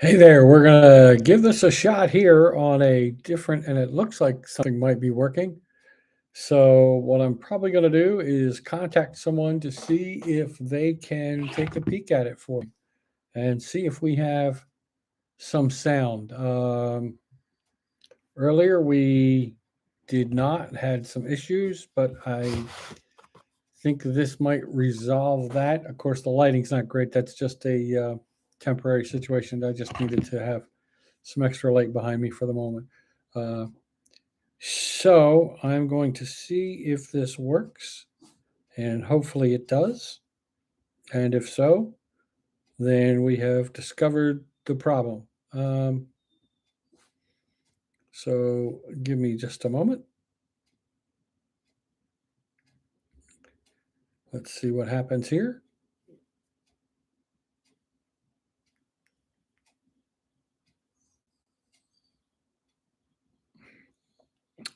Hey there, we're gonna give this a shot here on a different, and it looks like something might be working. So, what I'm probably gonna do is contact someone to see if they can take a peek at it for me and see if we have some sound. Earlier we did not had some issues, but I think this might resolve that. Of course, the lighting's not great. That's just a temporary situation. I just needed to have some extra light behind me for the moment. Uh, so I'm going to see if this works, and hopefully it does. And if so, then we have discovered the problem. So give me just a moment. Let's see what happens here.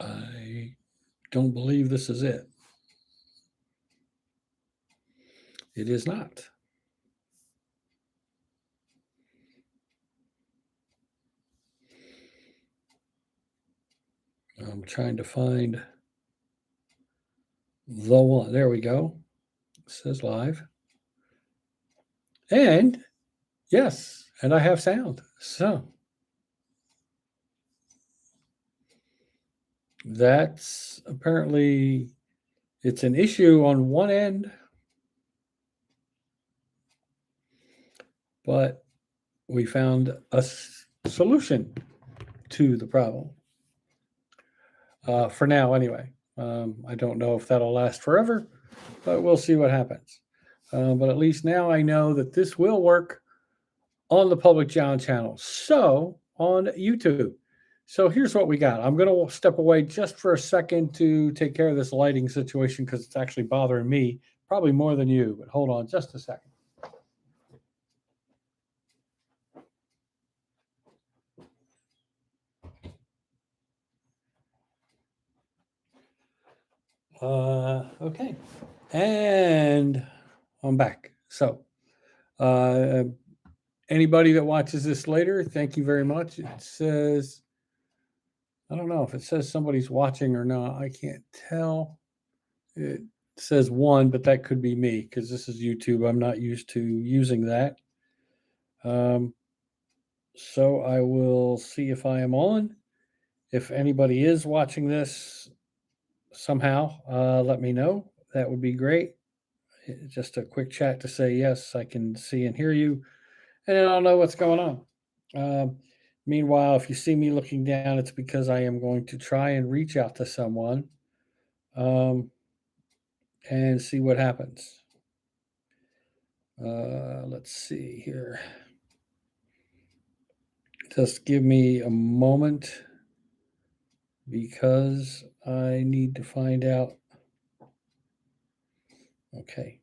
I don't believe this is it. It is not. I'm trying to find the one. There we go. It says live. And yes, and I have sound. So that's apparently it's an issue on one end, but we found a solution to the problem for now, anyway. I don't know if that'll last forever, but we'll see what happens. But at least now I know that this will work on the Public John channel. So on YouTube. So here's what we got. I'm going to step away just for a second to take care of this lighting situation because it's actually bothering me, probably more than you. But hold on just a second. Okay. And I'm back. So, uh, anybody that watches this later, thank you very much. It says, I don't know if it says somebody's watching or not. I can't tell. It says one, but that could be me because this is YouTube. I'm not used to using that. Um, so I will see if I am on. If anybody is watching this somehow, let me know. That would be great. Just a quick chat to say, yes, I can see and hear you, and then I'll know what's going on. Meanwhile, if you see me looking down, it's because I am going to try and reach out to someone um, and see what happens. Let's see here. Just give me a moment because I need to find out. Okay,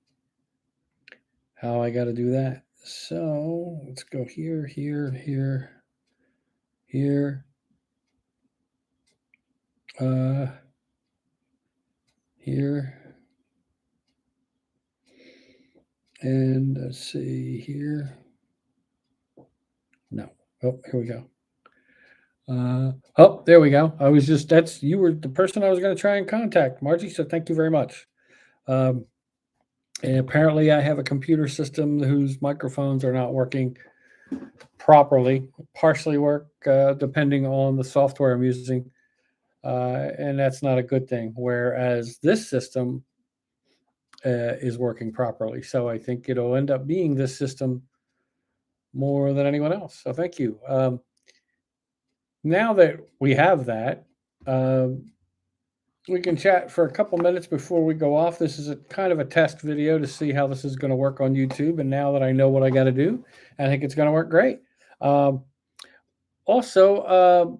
how I got to do that. So let's go here, here, here, here, uh, here, and let's see here. No. Oh, here we go. Oh, there we go. I was just that's you were the person I was going to try and contact, Margie. So thank you very much. Um, and apparently, I have a computer system whose microphones are not working properly. Partially work depending on the software I'm using, and that's not a good thing. Whereas this system is working properly, so I think it'll end up being this system more than anyone else. So thank you. Now that we have that, um, we can chat for a couple minutes before we go off. This is a kind of a test video to see how this is going to work on YouTube. And now that I know what I got to do, I think it's going to work great. Um, also,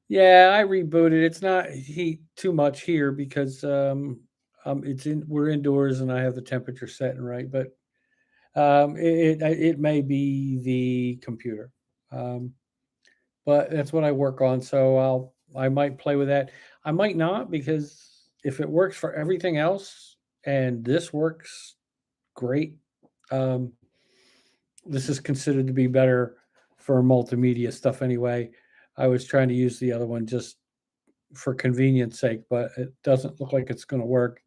yeah, I rebooted. It's not heat too much here because it's in we're indoors and I have the temperature setting right. But it may be the computer. Um, but that's what I work on. So I might play with that. I might not because if it works for everything else and this works great, um, this is considered to be better for multimedia stuff anyway. I was trying to use the other one just for convenience sake, but it doesn't look like it's going to work.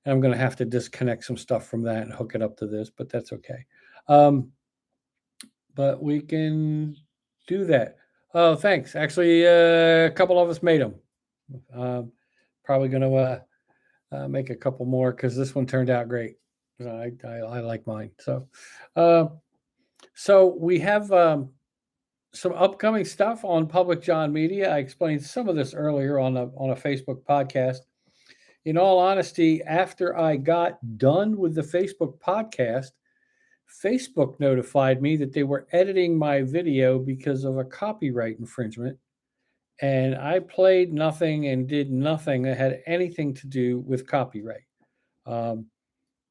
And I'm going to have to disconnect some stuff from that and hook it up to this, but that's okay. But we can do that. Oh, thanks. Actually, a couple of us made them. Probably going to make a couple more because this one turned out great. I like mine. So we have some upcoming stuff on Public John Media. I explained some of this earlier on a Facebook podcast. In all honesty, after I got done with the Facebook podcast, Facebook notified me that they were editing my video because of a copyright infringement. And I played nothing and did nothing that had anything to do with copyright. I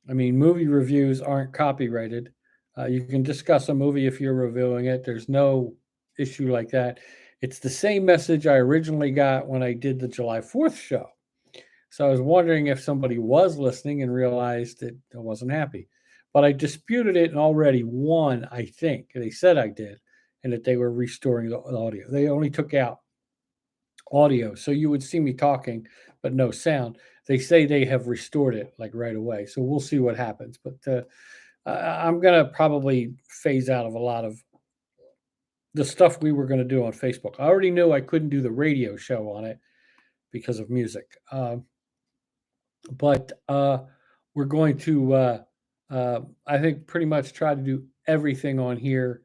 mean, movie reviews aren't copyrighted. You can discuss a movie if you're reviewing it. There's no issue like that. It's the same message I originally got when I did the July 4th show. So I was wondering if somebody was listening and realized that I wasn't happy. But I disputed it and already won, I think. They said I did, and that they were restoring the audio. They only took out audio. So you would see me talking, but no sound. They say they have restored it like right away. So we'll see what happens. But I'm going to probably phase out of a lot of the stuff we were going to do on Facebook. I already knew I couldn't do the radio show on it because of music. But we're going to, I think, pretty much try to do everything on here.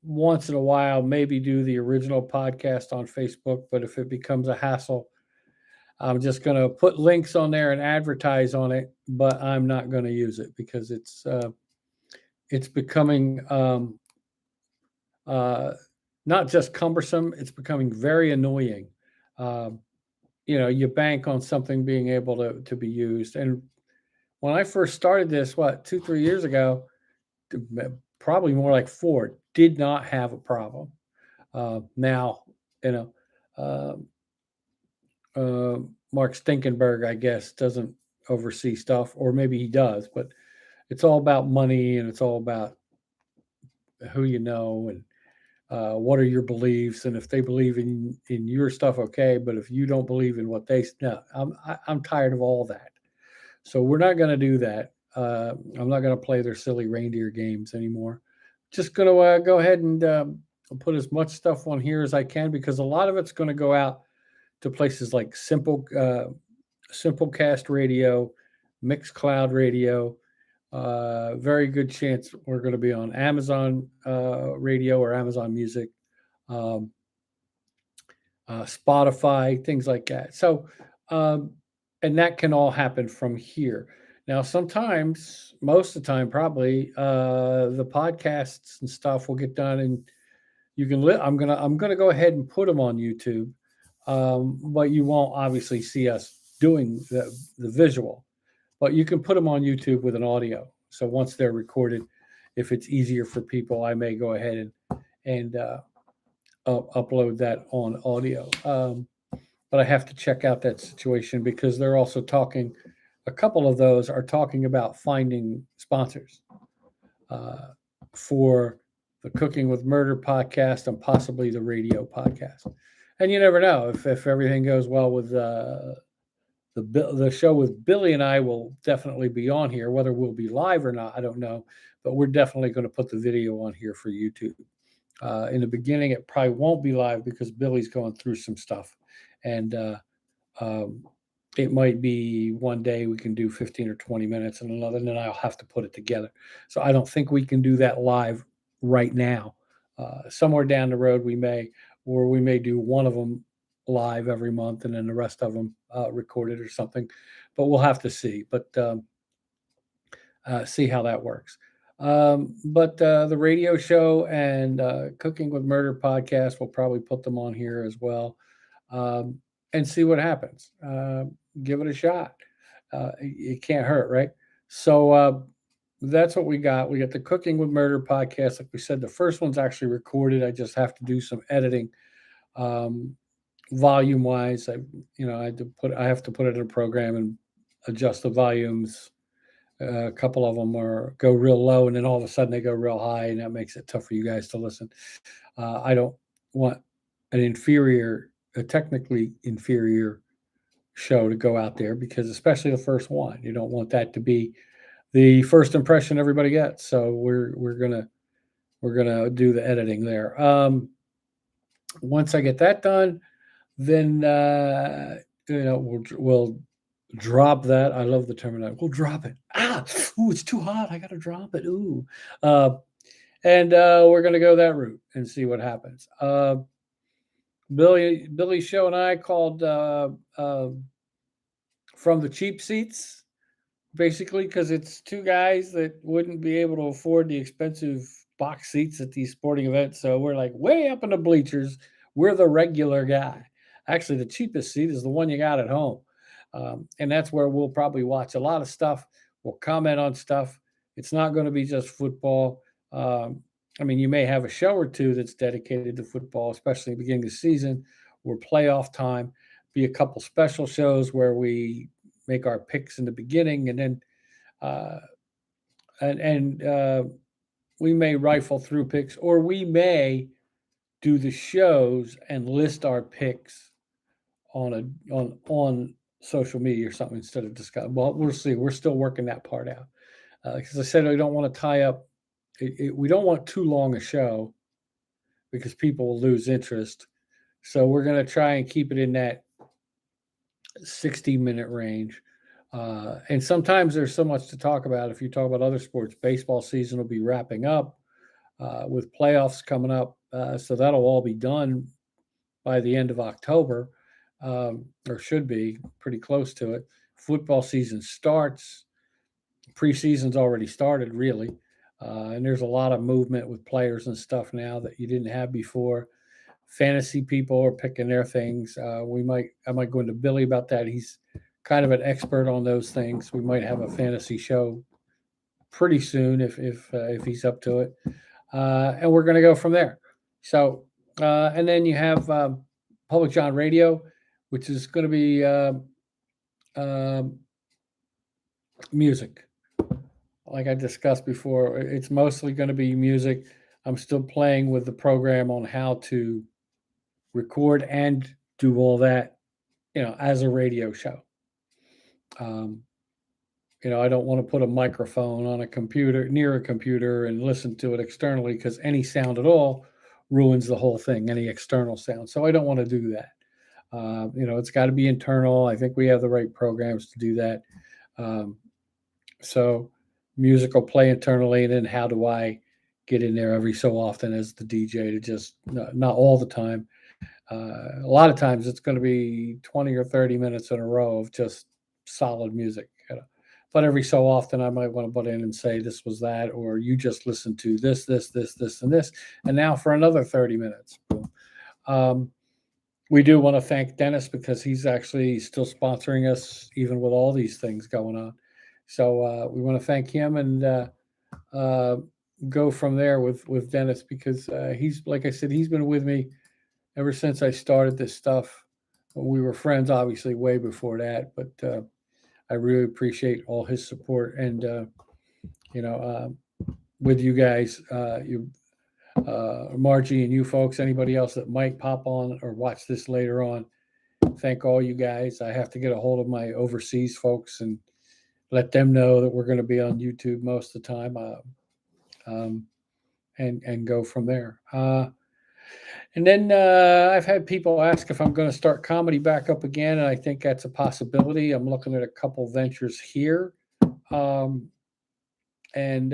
Once in a while, maybe do the original podcast on Facebook. But if it becomes a hassle, I'm just going to put links on there and advertise on it. But I'm not going to use it because it's becoming not just cumbersome. It's becoming very annoying. You bank on something being able to be used. And when I first started this, 2-3 years ago, probably more like 4, did not have a problem. Now, Mark Stinkenberg, I guess, doesn't oversee stuff, or maybe he does, but it's all about money and it's all about who you know and what are your beliefs, and if they believe in your stuff, okay, but if you don't believe in what I'm tired of all that. So we're not going to do that. I'm not going to play their silly reindeer games anymore. Just going to go ahead and put as much stuff on here as I can, because a lot of it's going to go out to places like Simplecast Radio, Mixcloud Radio. Very good chance we're going to be on Amazon Radio or Amazon Music, Spotify, things like that. So, and that can all happen from here. Now, sometimes, most of the time, probably the podcasts and stuff will get done, and you can. I'm gonna go ahead and put them on YouTube, but you won't obviously see us doing the visual. But you can put them on YouTube with an audio. So once they're recorded, if it's easier for people, I may go ahead and upload that on audio. But I have to check out that situation because they're also talking. A couple of those are talking about finding sponsors for the Cooking with Murder podcast and possibly the radio podcast. And you never know if everything goes well with the show with Billy and I will definitely be on here. Whether we'll be live or not, I don't know. But we're definitely going to put the video on here for YouTube. In the beginning, it probably won't be live because Billy's going through some stuff. And it might be one day we can do 15 or 20 minutes and another, and then I'll have to put it together. So I don't think we can do that live right now. Somewhere down the road we may, or we may do one of them live every month and then the rest of them recorded or something, but we'll have to see. But see how that works. But the radio show and Cooking with Murder podcast, we'll probably put them on here as well, and see what happens. Give it a shot. It can't hurt, right? So that's what we got. We got the Cooking with Murder podcast. Like we said, the first one's actually recorded. I just have to do some editing. Volume wise, I have to put it in a program and adjust the volumes A couple of them go real low, and then all of a sudden they go real high, and that makes it tough for you guys to listen. I don't want a technically inferior show to go out there, because especially the first one, you don't want that to be the first impression everybody gets. So we're gonna do the editing there. Once I get that done, then we'll drop that. I love the term. We'll drop it. Ooh, it's too hot. I gotta drop it. Ooh, and we're gonna go that route and see what happens. Billy's show and I called From the Cheap Seats, basically, because it's two guys that wouldn't be able to afford the expensive box seats at these sporting events. So we're like way up in the bleachers. We're the regular guy. Actually, the cheapest seat is the one you got at home. And that's where we'll probably watch a lot of stuff. We'll comment on stuff. It's not going to be just football. I mean, you may have a show or two that's dedicated to football, especially at the beginning of the season or playoff time. Be a couple special shows where we make our picks in the beginning, and then uh, and we may rifle through picks, or we may do the shows and list our picks on social media or something instead of discuss. Well, we'll see. We're still working that part out, because I said I don't want to tie up. We don't want too long a show because people will lose interest. So we're going to try and keep it in that 60-minute range. And sometimes there's so much to talk about. If you talk about other sports, baseball season will be wrapping up with playoffs coming up. So that'll all be done by the end of October, or should be pretty close to it. Football season starts. Preseason's already started, really. And there's a lot of movement with players and stuff now that you didn't have before. Fantasy people are picking their things. I might go into Billy about that. He's kind of an expert on those things. We might have a fantasy show pretty soon if he's up to it, and we're going to go from there. So, and then you have Public John Radio, which is going to be music. Like I discussed before, it's mostly going to be music. I'm still playing with the program on how to record and do all that, as a radio show. Um, I don't want to put a microphone on a computer, near a computer, and listen to it externally, because any sound at all ruins the whole thing, any external sound. So I don't want to do that. It's got to be internal. I think we have the right programs to do that. So music will play internally, and then how do I get in there every so often as the DJ to just not all the time. A lot of times it's going to be 20 or 30 minutes in a row of just solid music. But every so often I might want to butt in and say this was that, or you just listened to this, this, this, this, and this, and now for another 30 minutes. We do want to thank Dennis, because he's actually still sponsoring us even with all these things going on. So we want to thank him, and go from there with Dennis, because he's, like I said, he's been with me ever since I started this stuff. We were friends, obviously, way before that, but I really appreciate all his support. And, with you guys, Margie and you folks, anybody else that might pop on or watch this later on, thank all you guys. I have to get a hold of my overseas folks and let them know that we're going to be on YouTube most of the time, and go from there. And then I've had people ask if I'm going to start comedy back up again, and I think that's a possibility. I'm looking at a couple ventures here, and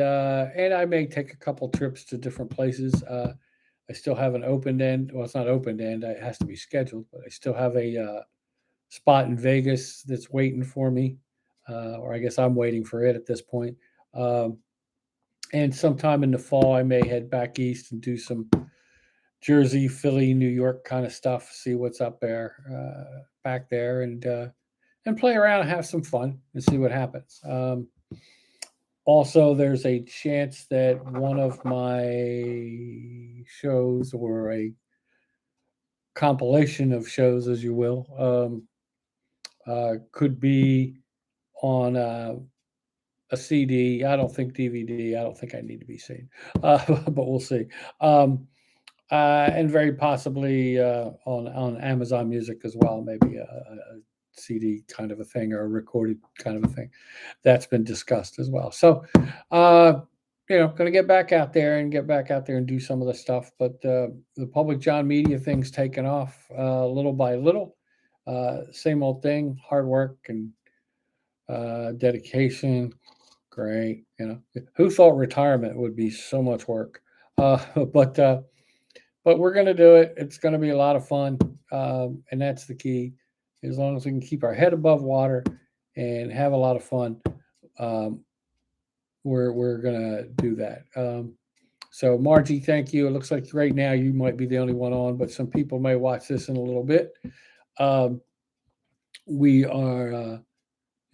I may take a couple trips to different places. I still have an open end. Well, it's not open end; it has to be scheduled. But I still have a spot in Vegas that's waiting for me, or I guess I'm waiting for it at this point. And sometime in the fall, I may head back east and do some Jersey, Philly, New York kind of stuff. See what's up there, back there, and play around and have some fun and see what happens. Also, there's a chance that one of my shows, or a compilation of shows, as you will, could be on a CD. I don't think DVD. I don't think I need to be seen, but we'll see. Um, and very possibly on Amazon Music as well, maybe a CD kind of a thing or a recorded kind of a thing. That's been discussed as well. So, uh, going to get back out there and do some of the stuff. But the Public John Media thing's taken off little by little. Same old thing, hard work and dedication. Great. Who thought retirement would be so much work? But we're going to do it. It's going to be a lot of fun, and that's the key. As long as we can keep our head above water and have a lot of fun, um, we're going to do that. So, Margie, thank you. It looks like right now you might be the only one on, but some people may watch this in a little bit. We are.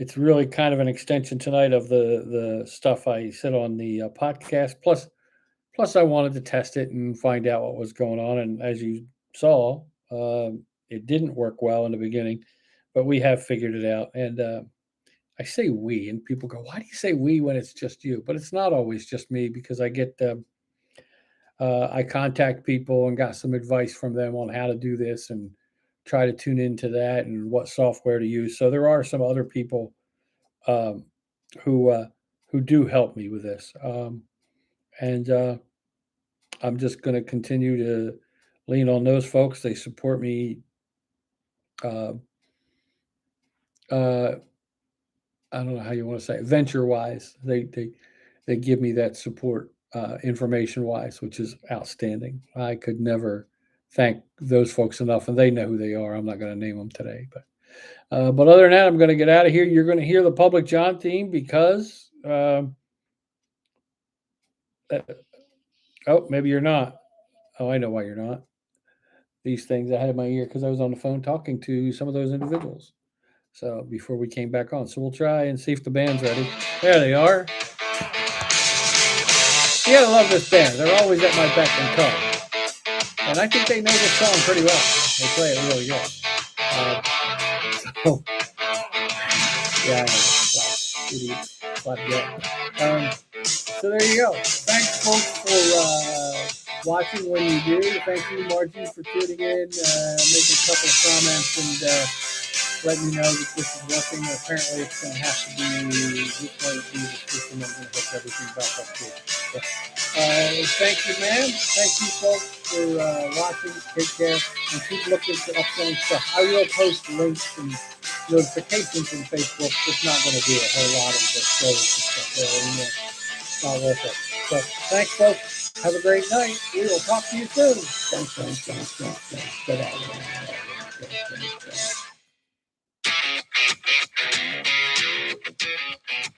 It's really kind of an extension tonight of the stuff I said on the podcast. Plus, I wanted to test it and find out what was going on. And as you saw, it didn't work well in the beginning, but we have figured it out. And I say we, and people go, "Why do you say we when it's just you?" But it's not always just me because I contact people and got some advice from them on how to do this and try to tune into that and what software to use. So there are some other people um, who who do help me with this, and I'm just going to continue to lean on those folks. They support me. Uh, uh, I don't know how you want to say it, venture wise. They give me that support information wise, which is outstanding. I could never thank those folks enough, and they know who they are. I'm not going to name them today, but other than that, I'm going to get out of here. You're going to hear the Public John theme because oh, maybe you're not. Oh, I know why you're not. These things I had in my ear because I was on the phone talking to some of those individuals. So before we came back on, so we'll try and see if the band's ready. There they are. You gotta love this band. They're always at my beck and call, and I think they know this song pretty well. They play it really good. So yeah, so there you go. Thanks, folks, for watching when you do. Thank you, Margie, for tuning in, making a couple of comments, and letting me know that this is working. Apparently, it's going to have to be this way to be the system. I'm going to hook everything back up to it. So, thank you, man. Thank you, folks, for watching. Take care and keep looking for upcoming stuff. I will post links and notifications on Facebook. It's not going to do a whole lot of the shows and stuff there anymore. It's not worth it. So, thanks, folks. Have a great night. We will talk to you soon. Thanks. Good night.